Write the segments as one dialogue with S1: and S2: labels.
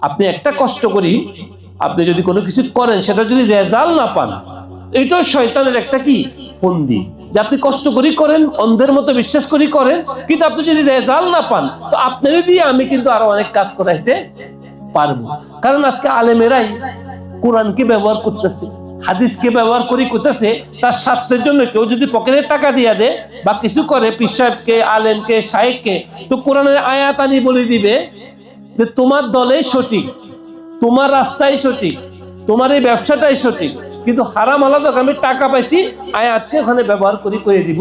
S1: আপনি একটা কষ্ট করি, আপনি যদি কোনো কিছু করেন সেটা যদি রেজাল্ট না পান, এটাও শয়তানের একটা কি ফন্দি, যে আপনি কষ্ট করি করেন, অন্ধের মতো বিশ্বাস করি করেন, কিন্তু আপনি যদি রেজাল্ট না পান তো আপনারই দিয়ে আমি কিন্তু আরো অনেক কাজ করাইতে পারবো। কারণ আজকে আলেমেরাই কোরআনকে ব্যবহার করতেছে, হাদিসকে ব্যবহার করি করতেছে তার স্বার্থের জন্য। কেউ যদি পকেটে টাকা দিয়ে দেয় বা কিছু করে পীর সাহেবকে, আলেমকে, শায়েখকে, তো কোরআনের আয়াত আনি বলে দিবে যে তোমার দলেই সঠিক, তোমার রাস্তাই সঠিক, তোমার এই ব্যবসাটাই সঠিক, কিন্তু হারাম আলাদা, আমি টাকা পাইছি আয়াতকে ওখানে ব্যবহার করি করে দিব।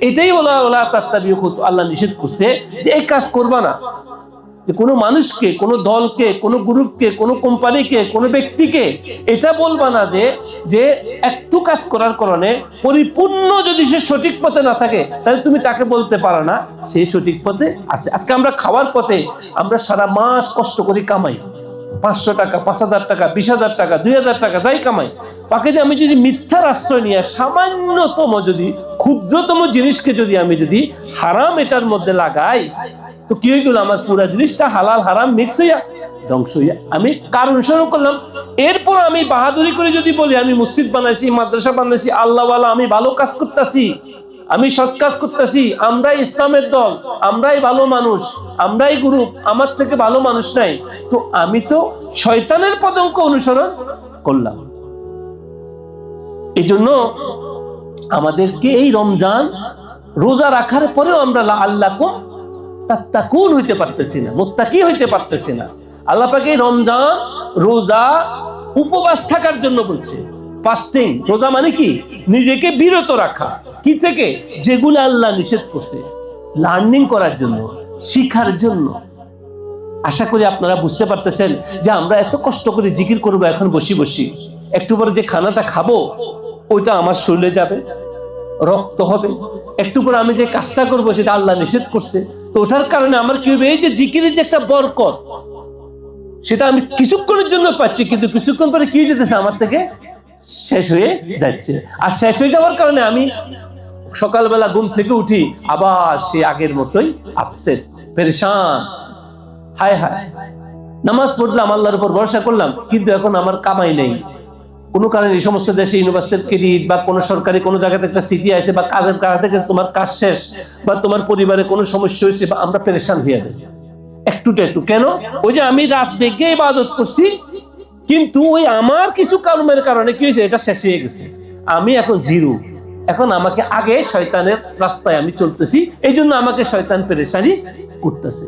S1: এটাই ওলা তাত্তাবিউ, আল্লাহ নিষেধ করছে যে এই কাজ করবা না। যে কোনো মানুষকে, কোনো দলকে, কোনো গ্রুপকে, কোনো কোম্পানিকে, কোনো ব্যক্তিকে এটা বলবা না যে একটু কাজ করার কারণে পরিপূর্ণ যদি সে সঠিক পথে না থাকে তাহলে তুমি তাকে বলতে পারো না সেই সঠিক পথে আছে। আজকে আমরা খাওয়ার পথে আমরা সারা মাস কষ্ট করে কামাই, 500 টাকা, 5000 টাকা, 20,000 টাকা, 2000 টাকা যাই কামাই, বাকি যে আমি যদি মিথ্যার আশ্রয় নিয়ে সামান্যতম যদি ক্ষুদ্রতম জিনিসকে যদি আমি যদি হারাম এটার মধ্যে লাগাই, তো কি হয়ে গেল? আমার পুরো জিনিসটা হালাল হারাম মিক্স হইয়া ধ্বংস হইয়া। আমি কারণ অনুসরণ করলাম, এরপর আমি বাহাদুরি করে যদি বলি আমি মসজিদ বানাইছি, মাদ্রাসা বানাইছি, আল্লাহওয়ালা, আমি ভালো কাজ করতেছি, আমি সৎ কাজ করতেছি, আমরাই ইসলামের দল, আমরাই ভালো মানুষ, আমরাই গ্রুপ, আমার থেকে ভালো মানুষ নাই, তো আমি তো শয়তানের পদঙ্ক অনুসরণ করলাম। এই জন্য আমাদেরকে এই রমজান রোজা রাখার পরেও আমরা আল্লাহকুম তাত্তাকুন হইতে পারতেছি না, মুত্তাকি হইতে পারতেছি না। আল্লাহ পাক এই রমজান রোজা উপবাস থাকার জন্য বলছে। ফাস্টিং, রোজা মানে কি? নিজেকে বিরত রাখা কি থেকে? যেগুলো আল্লাহ নিষেধ করছে, লার্নিং করার জন্য, শিখার জন্য। আশা করি আপনারা বুঝতে পারতেছেন যে আমরা এত কষ্ট করে জিকির করবো এখন বসি বসি, একটু পরে যে খানাটা খাবো ওইটা আমার শরীরে যাবে, রক্ত হবে। একটু পরে আমি যে কাজটা করবো সেটা আল্লাহ নিষেধ করছে, তো ওটার কারণে আমার কি হবে? এই যে জিকিরের যে একটা বরকত, সেটা আমি কিছুক্ষণের জন্য পাচ্ছি, কিন্তু কিছুক্ষণ পরে কি যেতেছে আমার থেকে শেষ হয়ে যাচ্ছে। আর শেষ হয়ে যাওয়ার কারণে আমি সকালবেলা ঘুম থেকে উঠি আবার সে আগের মতোই আপসেট, পেরেশান। হায় হায়, নামাজ পড়লাম, আল্লাহর উপর ভরসা করলাম, কিন্তু এখন আমার কামাই নেই। কোনো কারণে এই সমস্ত দেশে ইউনিভার্সিটির ক্রেডিট বা কোনো সরকারি কোনো জায়গাতে একটা সিটি আছে বা কাজের কাজ থেকে তোমার কাজ শেষ, বা তোমার পরিবারে কোনো সমস্যা হয়েছে, বা আমরা পেরেশান হয়ে যাই একটুটা একটু। কেন? ওই যে আমি রাত জেগে ইবাদত করছি, কিন্তু ওই আমার কিছু কর্মের কারণে কি হয়েছে, এটা শেষ হয়ে গেছে, আমি এখন জিরো। এখন আমাকে আগে শয়তানের রাস্তায় আমি চলতেছি, এই জন্য আমাকে শয়তান পেরেশানি করতেছে।